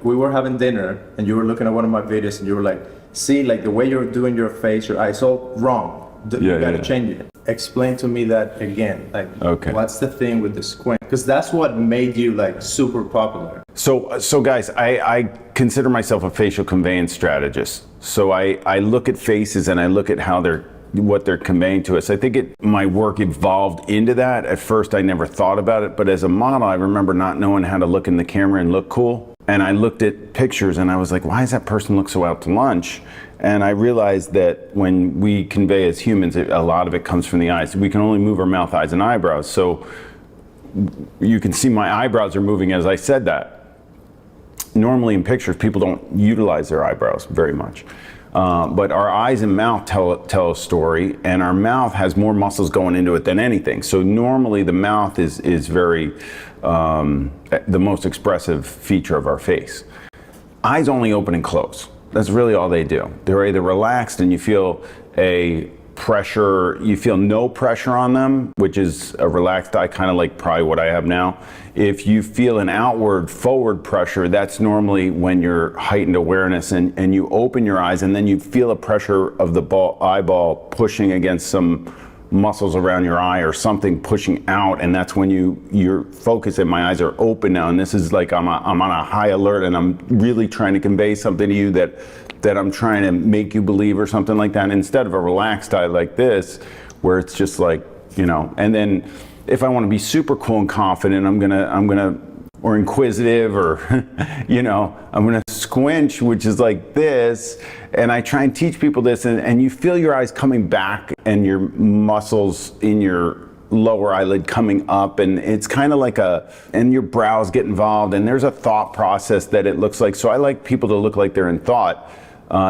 We were having dinner and you were looking at one of my videos and you were like, see, like the way you're doing your face, your eyes, all wrong. You gotta change it. Explain to me that again. Like, what's the thing with the squint? Because that's what made you like super popular. So guys, I consider myself a facial conveyance strategist. So I look at faces and I look at how what they're conveying to us. I think my work evolved into that. At first I never thought about it, but as a model, I remember not knowing how to look in the camera and look cool. And I looked at pictures and I was like, why does that person look so out to lunch? And I realized that when we convey as humans, a lot of it comes from the eyes. We can only move our mouth, eyes, and eyebrows. So you can see my eyebrows are moving as I said that. Normally in pictures, people don't utilize their eyebrows very much. But our eyes and mouth tell a story, and our mouth has more muscles going into it than anything. So normally the mouth is very, the most expressive feature of our face. Eyes only open and close. That's really all they do. They're either relaxed and you feel you feel no pressure on them, which is a relaxed eye, kind of like probably what I have now. If you feel an outward forward pressure, that's normally when you're heightened awareness and you open your eyes and then you feel a pressure of the eyeball pushing against some muscles around your eye or something pushing out, and that's when your focus and my eyes are open now, and this is like I'm on a high alert and I'm really trying to convey something to you that I'm trying to make you believe or something like that, instead of a relaxed eye like this where it's just like, you know. And then if I want to be super cool and confident, I'm gonna or inquisitive, or you know, I'm gonna squinch, which is like this, and I try and teach people this, and you feel your eyes coming back and your muscles in your lower eyelid coming up, and it's kind of like and your brows get involved, and there's a thought process that it looks like. So I like people to look like they're in thought.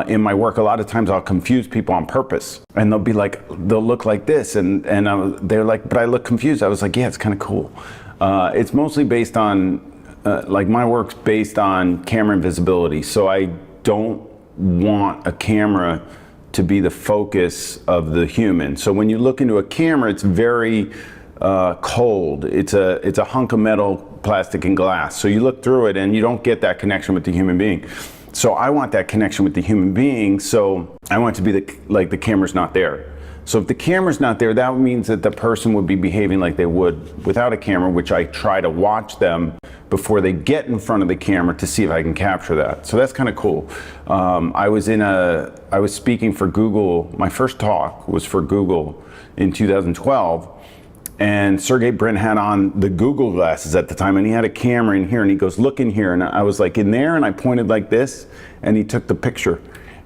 In my work, a lot of times I'll confuse people on purpose, and they'll look like this, and they're like, but I look confused. I was like, yeah, it's kind of cool. It's mostly based on, like my work's based on camera invisibility. So I don't want a camera to be the focus of the human. So when you look into a camera, it's very cold. It's a hunk of metal, plastic, and glass. So you look through it and you don't get that connection with the human being. So I want that connection with the human being. So I want it to be like the camera's not there. So if the camera's not there, that means that the person would be behaving like they would without a camera, which I try to watch them before they get in front of the camera to see if I can capture that. So that's kind of cool. I was speaking for Google. My first talk was for Google in 2012. And Sergey Brin had on the Google glasses at the time, and he had a camera in here, and he goes, look in here. And I was like in there, and I pointed like this, and he took the picture.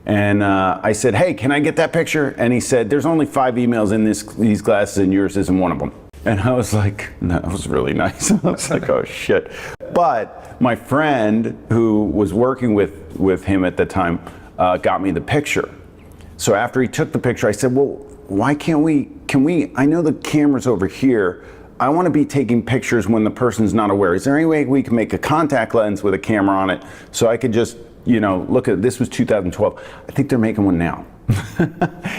And I said, hey, can I get that picture? And he said, there's only 5 emails in these glasses, and yours isn't one of them. And I was like, that was really nice. I was like, oh shit. But my friend who was working with him at the time got me the picture. So after he took the picture, I said, well, why can we, I know the camera's over here. I want to be taking pictures when the person's not aware. Is there any way we can make a contact lens with a camera on it so I could just, you know, look at, this was 2012. I think they're making one now.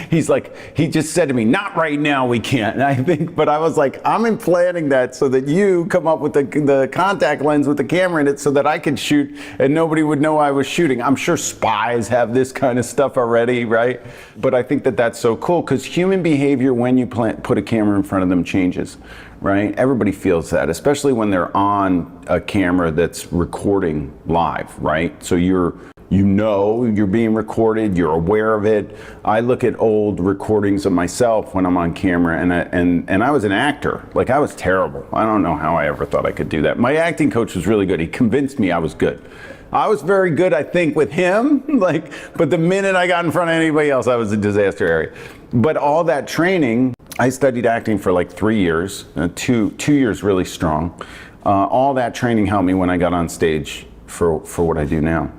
He's like, he just said to me, not right now, we can't. And I think, but I was like, I'm implanting that so that you come up with the contact lens with the camera in it so that I could shoot and nobody would know I was shooting. I'm sure spies have this kind of stuff already, right? But I think that that's so cool because human behavior when you put a camera in front of them changes, right? Everybody feels that, especially when they're on a camera that's recording live, right? So you know you're being recorded, you're aware of it. I look at old recordings of myself when I'm on camera, and I was an actor. Like, I was terrible. I don't know how I ever thought I could do that. My acting coach was really good. He convinced me I was good. I was very good, I think, with him, but the minute I got in front of anybody else, I was a disaster area. But all that training, I studied acting for like 3 years, 2 years really strong. All that training helped me when I got on stage for what I do now.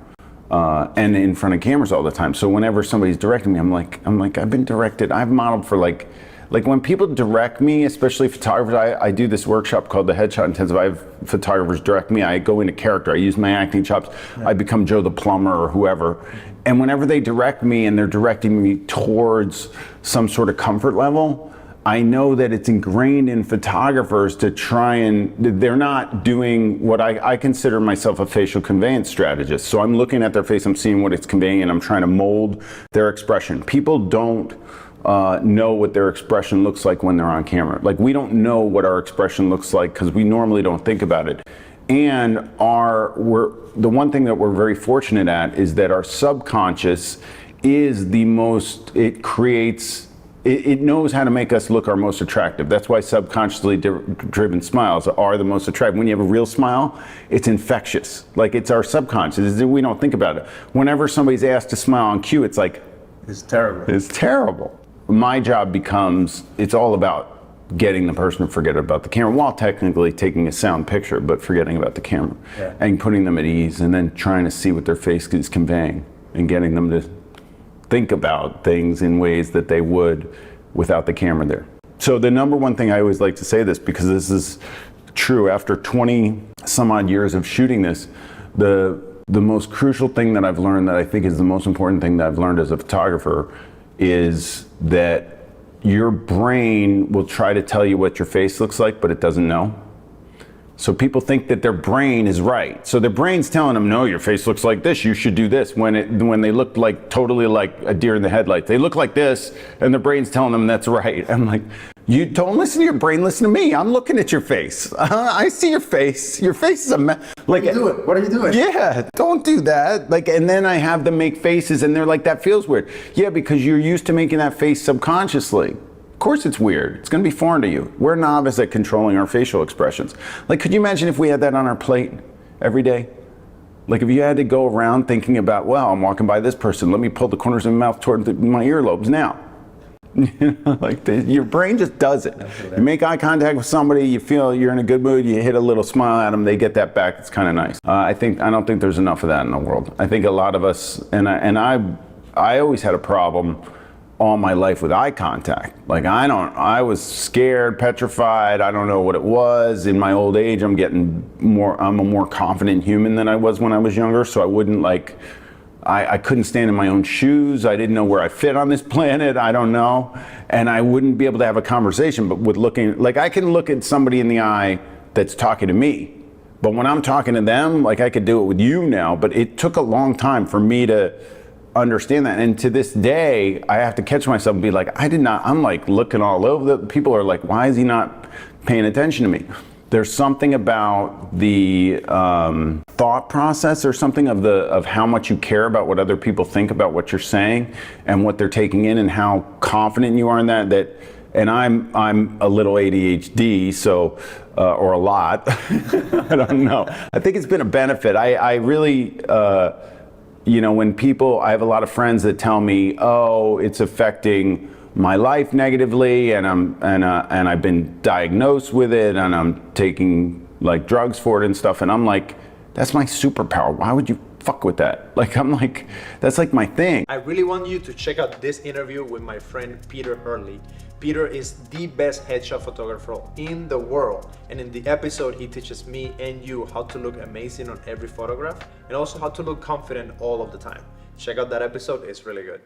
And in front of cameras all the time. So whenever somebody's directing me, I'm like, I've been directed. I've modeled for like when people direct me, especially photographers. I do this workshop called the Headshot Intensive. I have photographers direct me. I go into character. I use my acting chops. I become Joe the plumber or whoever. And whenever they direct me and they're directing me towards some sort of comfort level, I know that it's ingrained in photographers to try and, they're not doing what I consider myself a facial conveyance strategist. So I'm looking at their face, I'm seeing what it's conveying, and I'm trying to mold their expression. People don't know what their expression looks like when they're on camera. Like, we don't know what our expression looks like because we normally don't think about it. And the one thing that we're very fortunate at is that our subconscious is the most, it knows how to make us look our most attractive. That's why subconsciously driven smiles are the most attractive. When you have a real smile, it's infectious. Like, it's our subconscious. We don't think about it. Whenever somebody's asked to smile on cue, it's like, it's terrible. It's terrible. My job becomes, it's all about getting the person to forget about the camera, while technically taking a sound picture, but forgetting about the camera, and putting them at ease, and then trying to see what their face is conveying, and getting them to think about things in ways that they would without the camera there. So the number one thing I always like to say this, because this is true after 20 some odd years of shooting this, the most crucial thing that I've learned, that I think is the most important thing that I've learned as a photographer, is that your brain will try to tell you what your face looks like, but it doesn't know. So people think that their brain is right. So their brain's telling them, no, your face looks like this, you should do this, when they look like totally like a deer in the headlights. They look like this, and their brain's telling them that's right. I'm like, you don't listen to your brain, listen to me. I'm looking at your face. I see your face. Your face is a mess. Like, what are you doing? Yeah, don't do that. Like, and then I have them make faces, and they're like, that feels weird. Yeah, because you're used to making that face subconsciously. Of course it's weird. It's going to be foreign to you. We're novice at controlling our facial expressions. Like, could you imagine if we had that on our plate every day? Like, if you had to go around thinking about, well, I'm walking by this person, let me pull the corners of my mouth toward my earlobes now. Like, your brain just does it. You make eye contact with somebody, you feel you're in a good mood, you hit a little smile at them, they get that back. It's kind of nice. I don't think there's enough of that in the world. I think a lot of us, and I always had a problem all my life with eye contact. Like, I was scared, petrified. I don't know what it was. In my old age, I'm a more confident human than I was when I was younger. So I wouldn't I couldn't stand in my own shoes. I didn't know where I fit on this planet. I don't know. And I wouldn't be able to have a conversation, but with looking, like, I can look at somebody in the eye that's talking to me. But when I'm talking to them, like, I could do it with you now, but it took a long time for me to understand that. And to this day, I have to catch myself and be like, I'm like looking all over. People are like, why is he not paying attention to me? There's something about the thought process, or something of how much you care about what other people think about what you're saying and what they're taking in, and how confident you are in that. And I'm a little ADHD, so or a lot. I don't know. I think it's been a benefit. I really, when people, I have a lot of friends that tell me, oh, it's affecting my life negatively, and I've been diagnosed with it, and I'm taking like drugs for it and stuff, and I'm like, that's my superpower. Why would you fuck with that? Like, I'm like, that's like my thing. I really want you to check out this interview with my friend Peter Hurley. Peter is the best headshot photographer in the world, and in the episode he teaches me and you how to look amazing on every photograph, and also how to look confident all of the time. Check out that episode, it's really good.